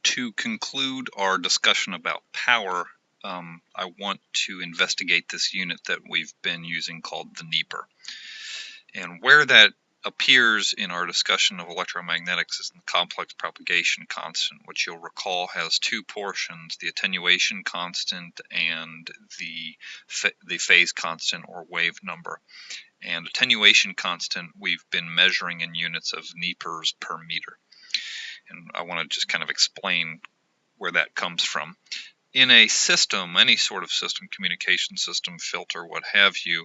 To conclude our discussion about power, I want to investigate this unit that we've been using called the Nieper. And where that appears in our discussion of electromagnetics is in the complex propagation constant, which you'll recall has two portions, the attenuation constant and the phase constant or wave number. And attenuation constant we've been measuring in units of Niepers per meter. And I want to just kind of explain where that comes from. In a system, any sort of system, communication system, filter, what have you,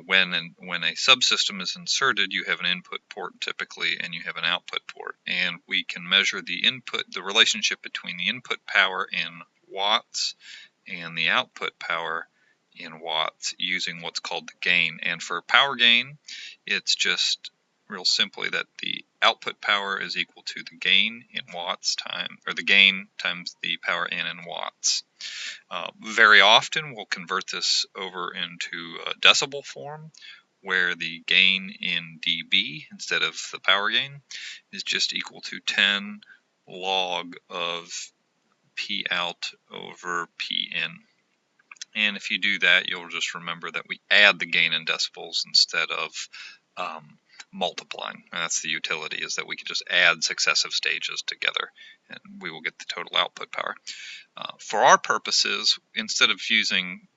when a subsystem is inserted, you have an input port typically, and you have an output port. And we can measure the relationship between the input power in watts and the output power in watts using what's called the gain. And for power gain, it's just real simply that the output power is equal to the gain in watts the gain times the power in watts. Very often we'll convert this over into a decibel form, where the gain in dB instead of the power gain is just equal to 10 log of P out over P in. And if you do that, you'll just remember that we add the gain in decibels instead of multiplying. And that's the utility, is that we can just add successive stages together and we will get the total output power. For our purposes, instead of using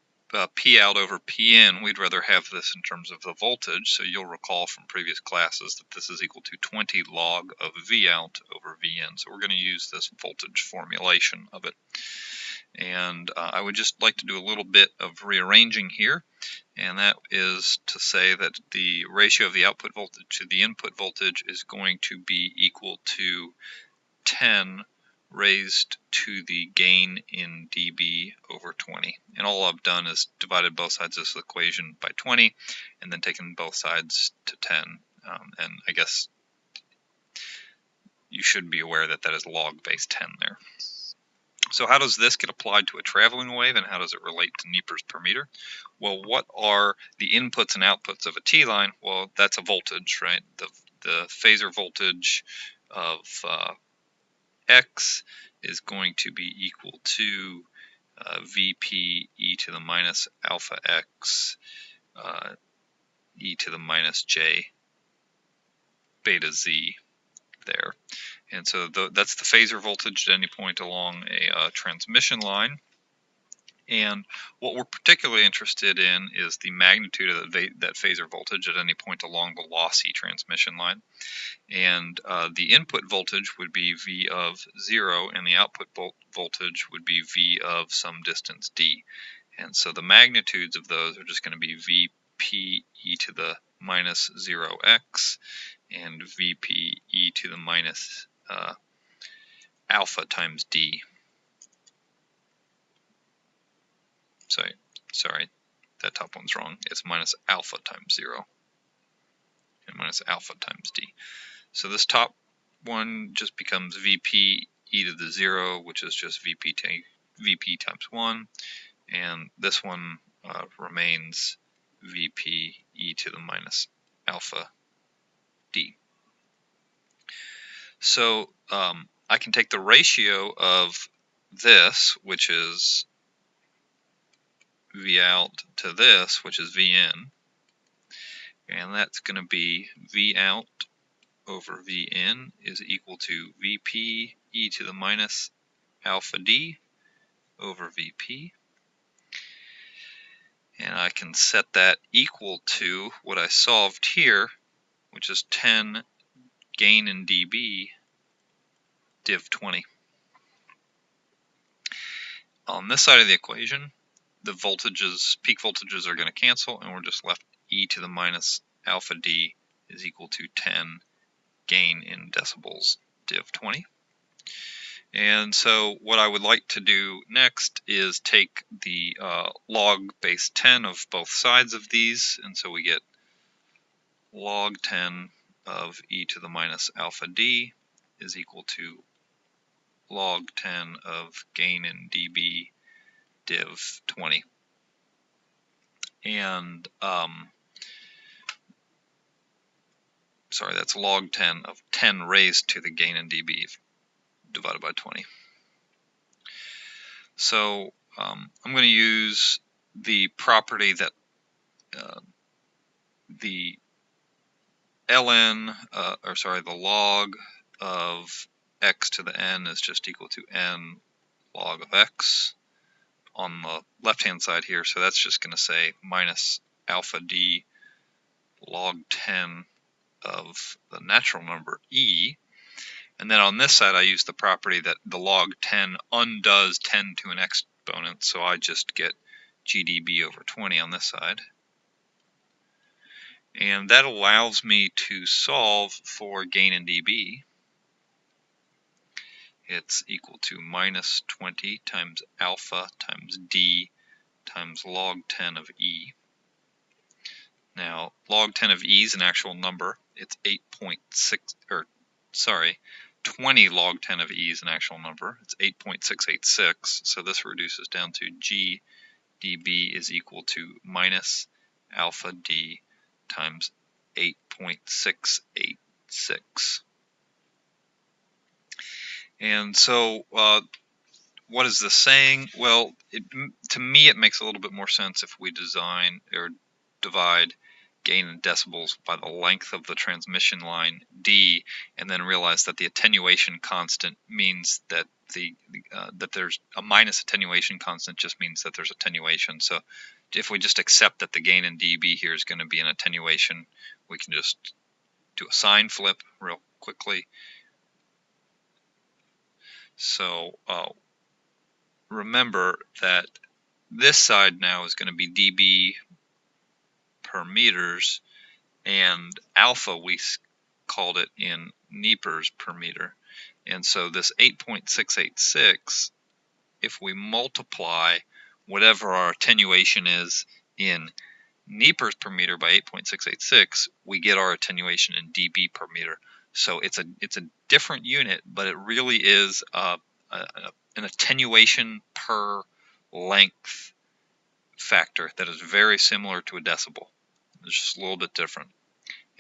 P out over P in, we'd rather have this in terms of the voltage. So you'll recall from previous classes that this is equal to 20 log of V out over V in. So we're going to use this voltage formulation of it. And I would just like to do a little bit of rearranging here, and that is to say that the ratio of the output voltage to the input voltage is going to be equal to 10 raised to the gain in dB over 20. And all I've done is divided both sides of this equation by 20 and then taken both sides to 10. And I guess you should be aware that that is log base 10 there. So how does this get applied to a traveling wave, and how does it relate to Niepers per meter? Well, what are the inputs and outputs of a T-line? Well, that's a voltage, right? The phasor voltage of X is going to be equal to Vp e to the minus alpha X e to the minus j beta Z there. And so that's the phasor voltage at any point along a transmission line. And what we're particularly interested in is the magnitude of that phasor voltage at any point along the lossy transmission line. And the input voltage would be V of 0, and the output voltage would be V of some distance d. And so the magnitudes of those are just going to be Vp e to the minus 0x and Vp e to the minus alpha times d. Sorry, that top one's wrong. It's minus alpha times 0 and minus alpha times d. So this top one just becomes Vp e to the 0, which is just Vp times 1, and this one remains Vp e to the minus alpha d. So I can take the ratio of this, which is V out, to this, which is V in, and that's going to be V out over V in is equal to Vp e to the minus alpha d over Vp. And I can set that equal to what I solved here, which is 10 gain in dB div 20. On this side of the equation, the peak voltages are going to cancel, and we're just left e to the minus alpha d is equal to 10 gain in decibels div 20. And so what I would like to do next is take the log base 10 of both sides of these, and so we get log 10 of e to the minus alpha d is equal to log 10 of gain in dB div 20. And sorry, that's log 10 of 10 raised to the gain in dB divided by 20. So I'm going to use the property that the ln, the log of x to the n is just equal to n log of x on the left hand side here. So that's just going to say minus alpha d log 10 of the natural number e. And then on this side I use the property that the log 10 undoes 10 to an exponent, so I just get GDB over 20 on this side. And that allows me to solve for gain in dB. It's equal to minus 20 times alpha times d times log 10 of e. Now, log 10 of e is an actual number. It's 20 log 10 of e is an actual number. It's 8.686, so this reduces down to g dB is equal to minus alpha d times 8.686. And so what is this saying? Well, to me it makes a little bit more sense if we design or divide gain in decibels by the length of the transmission line d, and then realize that the attenuation constant means that that there's a minus attenuation constant just means that there's attenuation. So if we just accept that the gain in dB here is going to be an attenuation, we can just do a sign flip real quickly. So remember that this side now is going to be dB per meters, and alpha we called it in Niepers per meter. And so this 8.686, if we multiply whatever our attenuation is in Niepers per meter by 8.686, we get our attenuation in dB per meter. So it's a different unit, but it really is an attenuation per length factor that is very similar to a decibel. It's just a little bit different.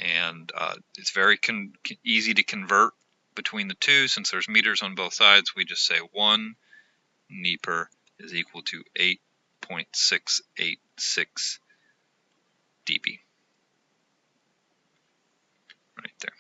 And it's very easy to convert between the two. Since there's meters on both sides, we just say 1 Nieper is equal to 8.686 dB. Right there.